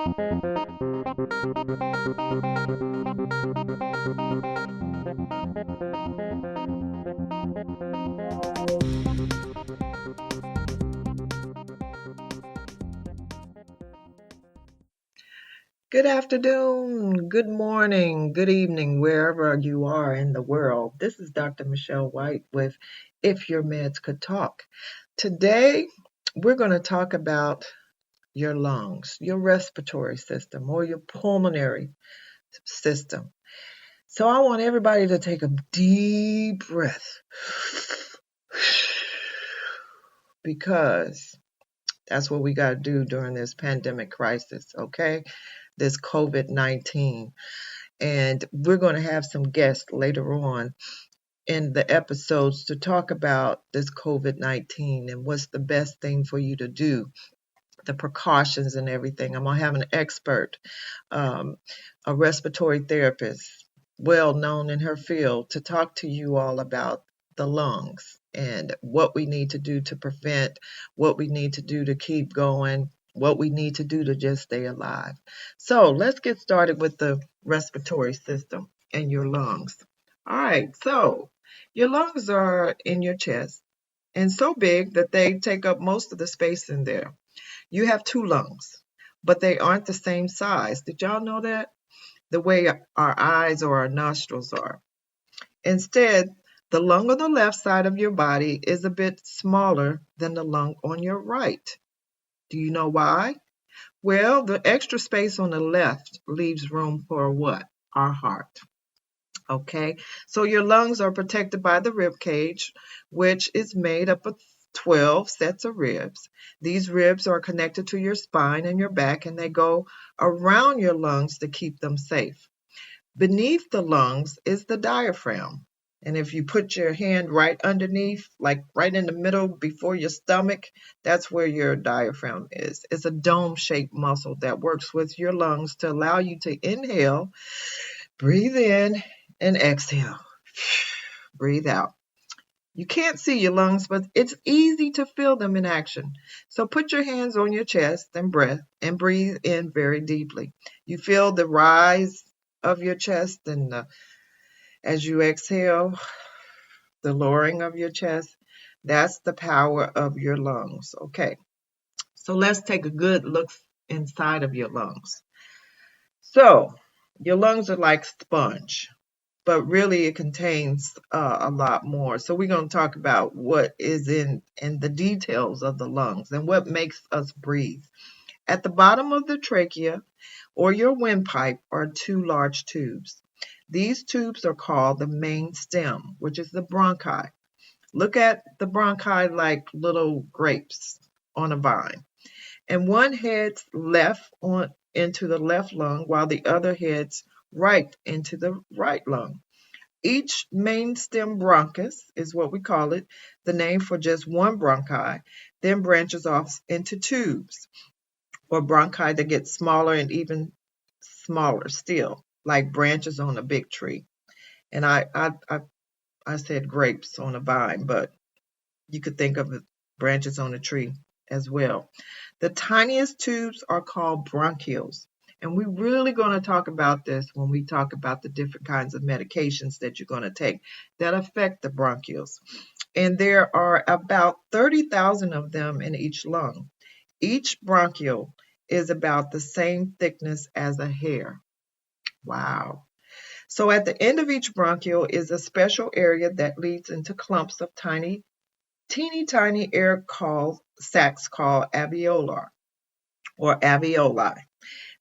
Good afternoon, good morning, good evening, wherever you are in the world. This is Dr. Michelle White with If Your Meds Could Talk. Today, we're going to talk about your lungs, your respiratory system, or your pulmonary system. So I want everybody to take a deep breath because that's what we got to do during this pandemic crisis, okay? This COVID-19. And we're going to have some guests later on in the episodes to talk about this COVID-19 and what's the best thing for you to do, the precautions and everything. I'm going to have an expert, a respiratory therapist, well known in her field, to talk to you all about the lungs and what we need to do to prevent, what we need to do to keep going, what we need to do to just stay alive. So let's get started with the respiratory system and your lungs. All right, so your lungs are in your chest and so big that they take up most of the space in there. You have two lungs, but they aren't the same size. Did y'all know that? The way our eyes or our nostrils are. Instead, the lung on the left side of your body is a bit smaller than the lung on your right. Do you know why? Well, the extra space on the left leaves room for what? Our heart. Okay, so your lungs are protected by the rib cage, which is made up of 12 sets of ribs. These ribs are connected to your spine and your back, and they go around your lungs to keep them safe. Beneath the lungs is the diaphragm. And if you put your hand right underneath, like right in the middle before your stomach, that's where your diaphragm is. It's a dome-shaped muscle that works with your lungs to allow you to inhale, breathe in, and exhale. Breathe out. You can't see your lungs, but it's easy to feel them in action. So put your hands on your chest and breathe in very deeply. You feel the rise of your chest, and as you exhale, the lowering of your chest. That's the power of your lungs. Okay, so let's take a good look inside of your lungs. So your lungs are like sponge, but really it contains a lot more. So we're going to talk about what is in the details of the lungs and what makes us breathe. At the bottom of the trachea or your windpipe are two large tubes. These tubes are called the main stem, which is the bronchi. Look at the bronchi like little grapes on a vine. And one heads left on into the left lung while the other heads right into the right lung. Each main stem bronchus is what we call it, the name for just one bronchi, then branches off into tubes or bronchi that get smaller and even smaller still, like branches on a big tree. And I said grapes on a vine, but you could think of it branches on a tree as well. The tiniest tubes are called bronchioles. And we're really going to talk about this when we talk about the different kinds of medications that you're going to take that affect the bronchioles. And there are about 30,000 of them in each lung. Each bronchiole is about the same thickness as a hair. Wow. So at the end of each bronchiole is a special area that leads into clumps of teeny tiny air sacs called alveoli or alveoli.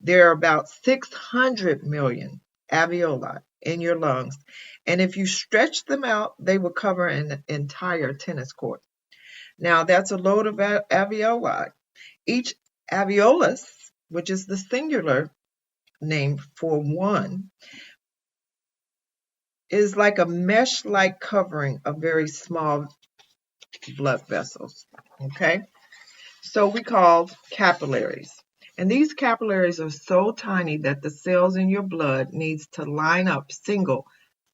There are about 600 million alveoli in your lungs, and if you stretch them out, they will cover an entire tennis court. Now, that's a load of alveoli. Each alveolus, which is the singular name for one, is like a mesh-like covering of very small blood vessels. Okay? So we call capillaries. And these capillaries are so tiny that the cells in your blood needs to line up single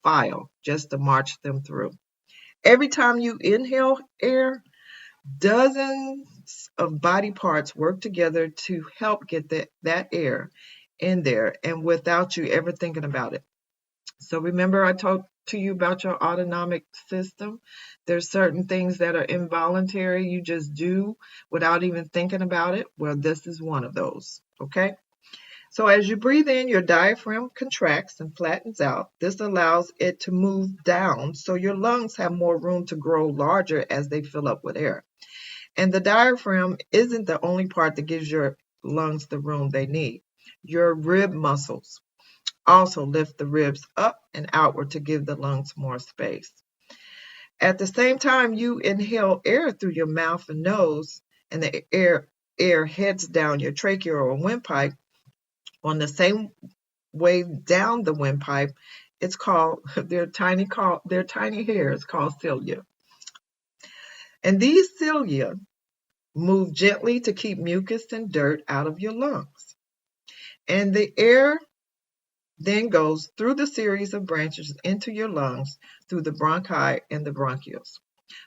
file just to march them through. Every time you inhale air, dozens lots of body parts work together to help get that air in there and without you ever thinking about it. So remember I talked to you about your autonomic system? There's certain things that are involuntary, you just do without even thinking about it. Well, this is one of those, okay? So as you breathe in, your diaphragm contracts and flattens out. This allows it to move down so your lungs have more room to grow larger as they fill up with air. And the diaphragm isn't the only part that gives your lungs the room they need. Your rib muscles also lift the ribs up and outward to give the lungs more space. At the same time, you inhale air through your mouth and nose, and the air heads down your trachea or windpipe. On the same way down the windpipe, it's called they're tiny hairs called cilia. And these cilia move gently to keep mucus and dirt out of your lungs. And the air then goes through the series of branches into your lungs through the bronchi and the bronchioles.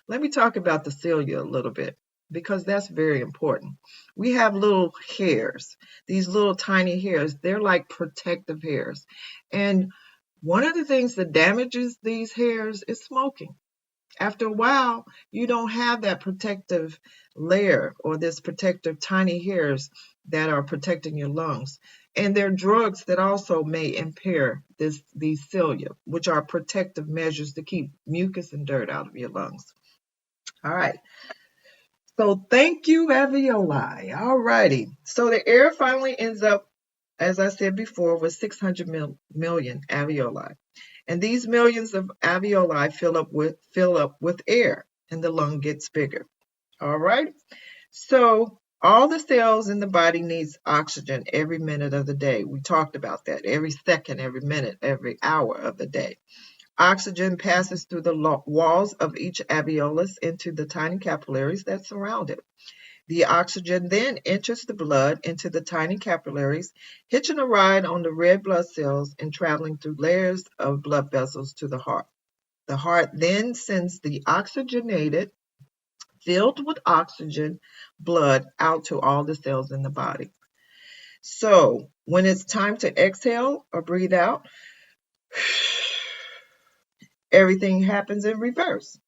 Let me talk about the cilia a little bit because that's very important. We have little hairs, these little tiny hairs. They're like protective hairs. And one of the things that damages these hairs is smoking. After a while, you don't have that protective layer or this protective tiny hairs that are protecting your lungs. And there are drugs that also may impair these cilia, which are protective measures to keep mucus and dirt out of your lungs. All right. So thank you, alveoli. All righty. So the air finally ends up, as I said before, with 600 million alveoli. And these millions of alveoli fill up with air, and the lung gets bigger. All right. So all the cells in the body needs oxygen every minute of the day. We talked about that. Every second, every minute, every hour of the day. Oxygen passes through the walls of each alveolus into the tiny capillaries that surround it. The oxygen then enters the blood into the tiny capillaries, hitching a ride on the red blood cells and traveling through layers of blood vessels to the heart. The heart then sends the oxygenated, filled with oxygen blood out to all the cells in the body. So when it's time to exhale or breathe out, everything happens in reverse.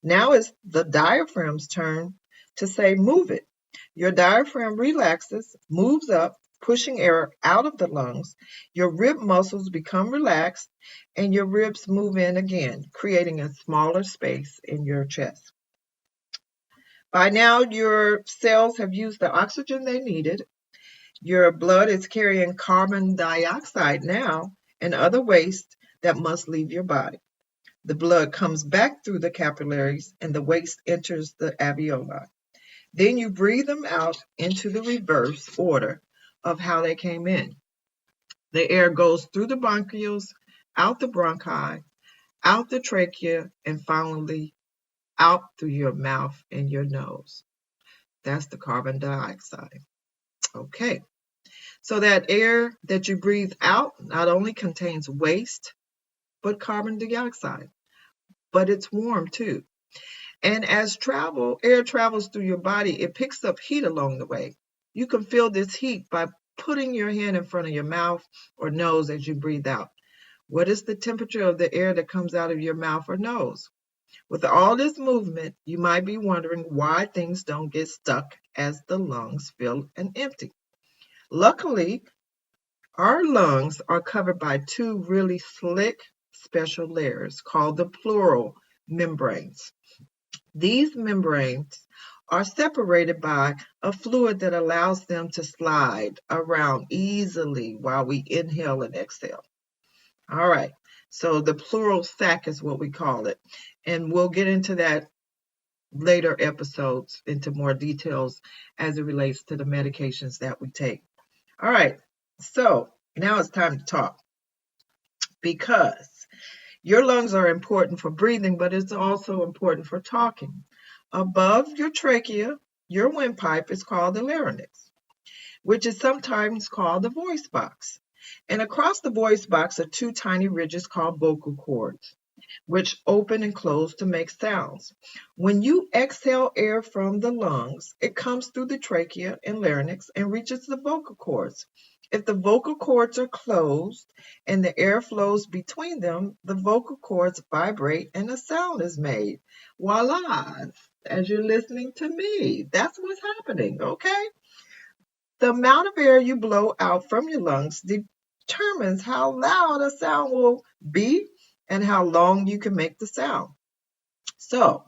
Now it's the diaphragm's turn to say, move it. Your diaphragm relaxes, moves up, pushing air out of the lungs. Your rib muscles become relaxed, and your ribs move in again, creating a smaller space in your chest. By now, your cells have used the oxygen they needed. Your blood is carrying carbon dioxide now and other waste that must leave your body. The blood comes back through the capillaries and the waste enters the alveoli. Then you breathe them out into the reverse order of how they came in. The air goes through the bronchioles, out the bronchi, out the trachea, and finally out through your mouth and your nose. That's the carbon dioxide. Okay. So that air that you breathe out not only contains waste, but carbon dioxide. But it's warm too. And as air travels through your body, it picks up heat along the way. You can feel this heat by putting your hand in front of your mouth or nose as you breathe out. What is the temperature of the air that comes out of your mouth or nose? With all this movement, you might be wondering why things don't get stuck as the lungs fill and empty. Luckily, our lungs are covered by two really slick special layers called the pleural membranes. These membranes are separated by a fluid that allows them to slide around easily while we inhale and exhale. All right, so the pleural sac is what we call it. And we'll get into that later episodes into more details as it relates to the medications that we take. All right, so now it's time to talk because your lungs are important for breathing, but it's also important for talking. Above your trachea, your windpipe is called the larynx, which is sometimes called the voice box. And across the voice box are two tiny ridges called vocal cords. which open and close to make sounds. When you exhale air from the lungs, it comes through the trachea and larynx and reaches the vocal cords. If the vocal cords are closed and the air flows between them, the vocal cords vibrate and a sound is made. Voila! As you're listening to me, that's what's happening, okay? The amount of air you blow out from your lungs determines how loud a sound will be and how long you can make the sound. So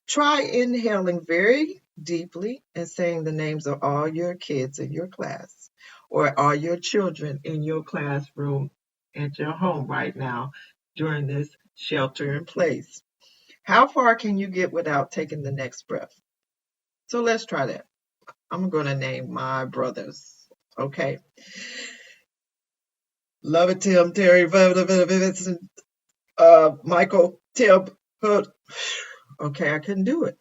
try inhaling very deeply and saying the names of all your kids in your class or all your children in your classroom at your home right now during this shelter in place. How far can you get without taking the next breath? So let's try that. I'm going to name my brothers. Okay. Love it, Tim, Terry, Vincent, Michael, Tim, Hood. Okay, I couldn't do it.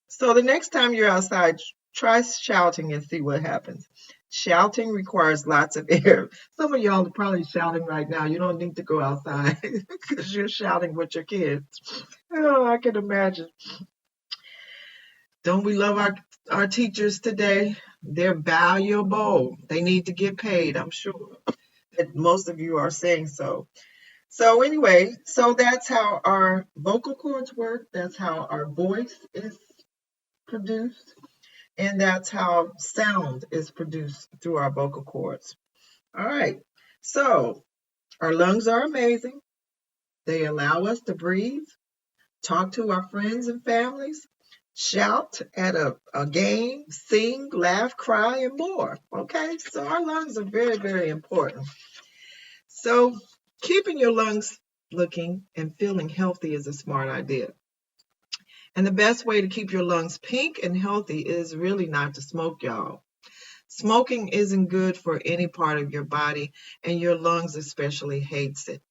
So the next time you're outside, try shouting and see what happens. Shouting requires lots of air. Some of y'all are probably shouting right now. You don't need to go outside because you're shouting with your kids. Oh, I can imagine. Don't we love our teachers today? They're valuable. They need to get paid, I'm sure that most of you are saying so. So anyway, so that's how our vocal cords work. That's how our voice is produced. And that's how sound is produced through our vocal cords. All right. So our lungs are amazing. They allow us to breathe, talk to our friends and families, shout at a game, sing, laugh, cry, and more. Okay. So our lungs are very, very important. So keeping your lungs looking and feeling healthy is a smart idea. And the best way to keep your lungs pink and healthy is really not to smoke, y'all. Smoking isn't good for any part of your body, and your lungs especially hates it.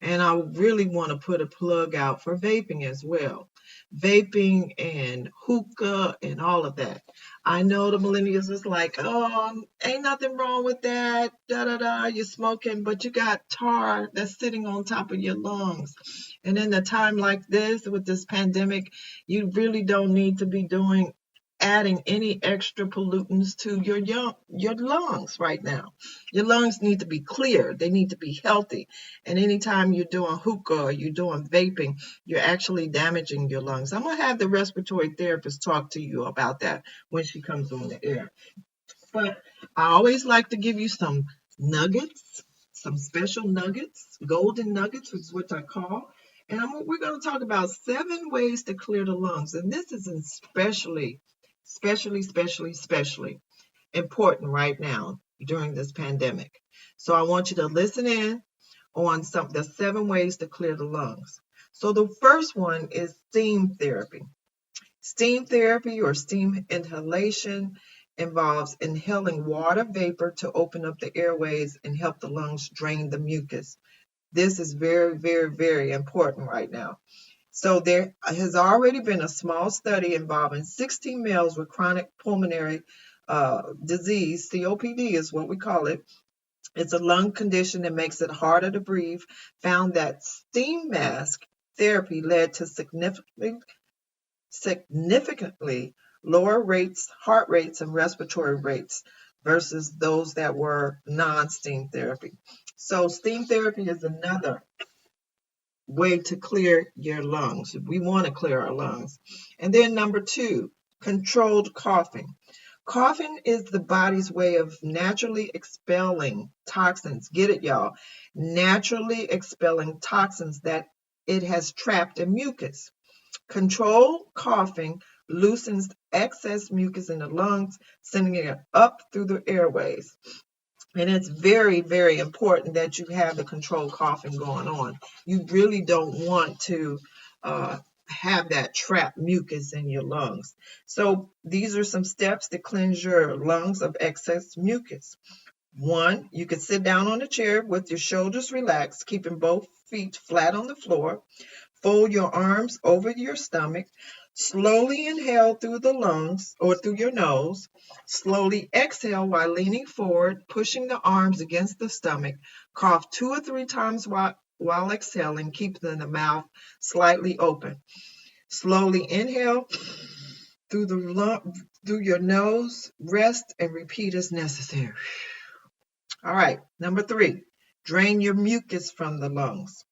And I really want to put a plug out for vaping as well. Vaping and hookah and all of that. I know the millennials is like, oh, ain't nothing wrong with that. Da da da, you're smoking, but you got tar that's sitting on top of your lungs. And in a time like this, with this pandemic, you really don't need to be adding any extra pollutants to your lungs right now. Your lungs need to be clear. They need to be healthy. And anytime you're doing hookah or you're doing vaping, you're actually damaging your lungs. I'm going to have the respiratory therapist talk to you about that when she comes on the air. But I always like to give you some nuggets, some special nuggets, golden nuggets is what I call. And we're going to talk about 7 ways to clear the lungs. And this is especially important right now during this pandemic. So I want you to listen in on the 7 ways to clear the lungs. So the first one is steam therapy. Steam therapy or steam inhalation involves inhaling water vapor to open up the airways and help the lungs drain the mucus. This is very, very, very important right now. So there has already been a small study involving 16 males with chronic pulmonary disease, COPD is what we call it. It's a lung condition that makes it harder to breathe, found that steam mask therapy led to significantly lower heart rates and respiratory rates versus those that were non-steam therapy. So steam therapy is another way to clear your lungs. We want to clear our lungs. And then number 2, controlled coughing. Coughing is the body's way of naturally expelling toxins. Get it, y'all? Naturally expelling toxins that it has trapped in mucus. Controlled coughing loosens excess mucus in the lungs, sending it up through the airways. And it's very, very important that you have the controlled coughing going on. You really don't want to have that trapped mucus in your lungs. So these are some steps to cleanse your lungs of excess mucus. 1, you can sit down on a chair with your shoulders relaxed, keeping both feet flat on the floor. Fold your arms over your stomach. Slowly inhale through the lungs or through your nose. Slowly exhale while leaning forward, pushing the arms against the stomach. Cough 2 or 3 times while exhaling, keep the mouth slightly open. Slowly inhale through your nose, rest and repeat as necessary. All right, number 3, drain your mucus from the lungs.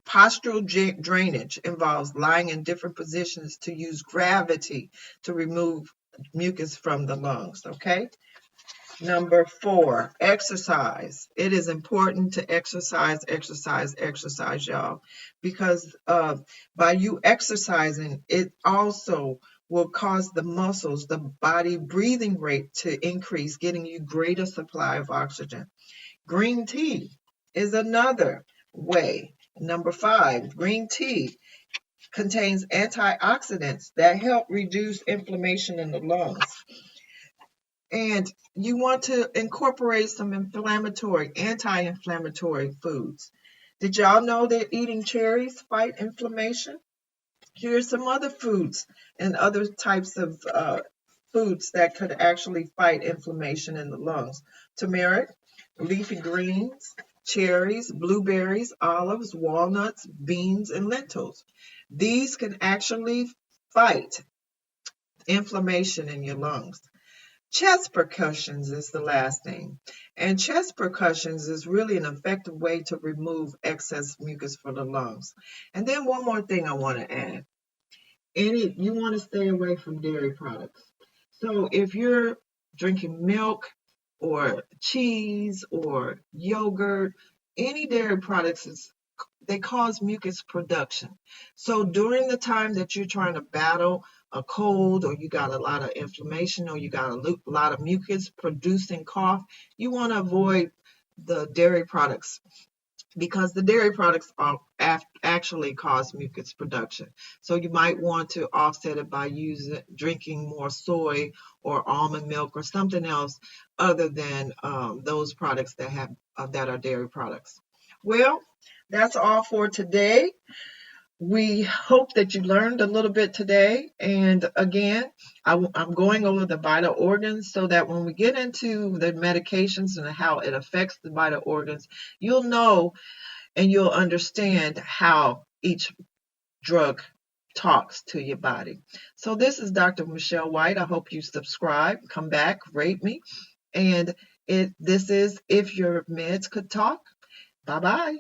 Postural drainage involves lying in different positions to use gravity to remove mucus from the lungs, okay? Number 4, exercise. It is important to exercise, y'all, because by you exercising, it also will cause the muscles, the body breathing rate to increase, getting you greater supply of oxygen. Green tea is another way. Number 5, green tea contains antioxidants that help reduce inflammation in the lungs. And you want to incorporate some anti-inflammatory foods. Did y'all know that eating cherries fight inflammation? Here's some other foods and other types of foods that could actually fight inflammation in the lungs. Turmeric, leafy greens, cherries, blueberries, olives, walnuts, beans, and lentils. These can actually fight inflammation in your lungs. Chest percussions is the last thing. And chest percussions is really an effective way to remove excess mucus from the lungs. And then one more thing I want to add. You want to stay away from dairy products. So if you're drinking milk or cheese or yogurt, any dairy products, they cause mucus production. So during the time that you're trying to battle a cold, or you got a lot of inflammation, or you got a lot of mucus producing cough, you want to avoid the dairy products, because the dairy products actually cause mucus production. So you might want to offset it by drinking more soy or almond milk or something else other than those products that are dairy products. Well, that's all for today. We hope that you learned a little bit today. And again, I'm going over the vital organs so that when we get into the medications and how it affects the vital organs, you'll know and you'll understand how each drug talks to your body. So this is Dr. Michelle White. I hope you subscribe, come back, rate me. And this is If Your Meds Could Talk. Bye-bye.